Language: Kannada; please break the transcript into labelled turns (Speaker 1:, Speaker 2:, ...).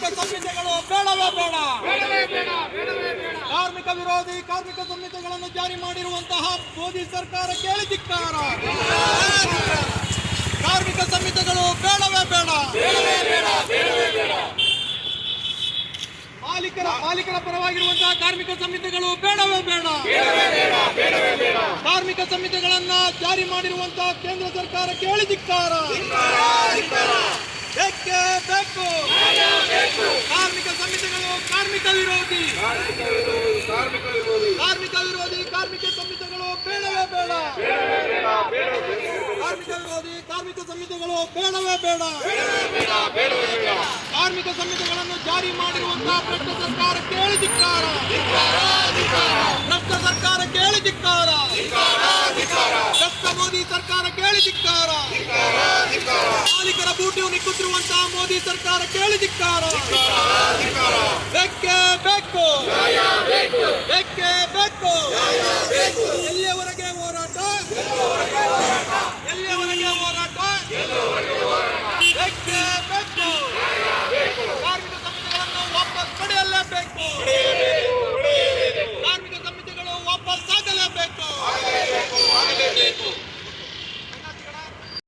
Speaker 1: ಕಾರ್ಮಿಕ ಸಂಹಿತೆಗಳು ಬೇಡವೇ ಬೇಡ. ಕಾರ್ಮಿಕ ವಿರೋಧಿ ಕಾರ್ಮಿಕ ಸಂಹಿತೆಗಳನ್ನು ಜಾರಿ ಮಾಡಿರುವಂತಹ ಮೋದಿ ಸರ್ಕಾರಕ್ಕೆ ಧಿಕ್ಕಾರ. ಕಾರ್ಮಿಕ ಸಂಹಿತೆಗಳು ಬೇಡವೇ ಬೇಡ. ಮಾಲೀಕರ ಪರವಾಗಿರುವಂತಹ ಕಾರ್ಮಿಕ ಸಂಹಿತೆಗಳು ಬೇಡವೇ ಬೇಡ. ಕಾರ್ಮಿಕ ಸಂಹಿತೆಗಳನ್ನ ಜಾರಿ ಮಾಡಿರುವಂತಹ ಕೇಂದ್ರ ಸರ್ಕಾರಕ್ಕೆ ಧಿಕ್ಕಾರ. ಬೇಕೇ ಬೇಕು. ಕಾರ್ಮಿಕ ಸಂಹಿತೆಗಳು ಕಾರ್ಮಿಕ ವಿರೋಧಿ ಕಾರ್ಮಿಕ ಸಂಹಿತೆಗಳು ಬೇಡವೇ ಬೇಡ. ಕಾರ್ಮಿಕ ವಿರೋಧಿ ಕಾರ್ಮಿಕ ಸಂಹಿತೆಗಳು ಬೇಡವೇ ಬೇಡ. ಕಾರ್ಮಿಕ ಸಂಹಿತೆಗಳನ್ನು ಜಾರಿ ಮಾಡಿರುವಂತಹ ಭ್ರಷ್ಟ ಸರ್ಕಾರಕ್ಕೆ ಧಿಕ್ಕಾರ. ಭ್ರಷ್ಟ ಸರ್ಕಾರಕ್ಕೆ ಧಿಕ್ಕಾರ. ಭ್ರಷ್ಟ ಮೋದಿ ಸರ್ಕಾರಕ್ಕೆ ಧಿಕ್ಕಾರ. ಮಾಲೀಕರ ಬೂಟು ನಿಕ್ಕುತ್ತಿರುವಂತಹ ಮೋದಿ ಸರ್ಕಾರಕ್ಕೆ ಧಿಕ್ಕಾರ. ಬೇಕೇ ಬೇಕು.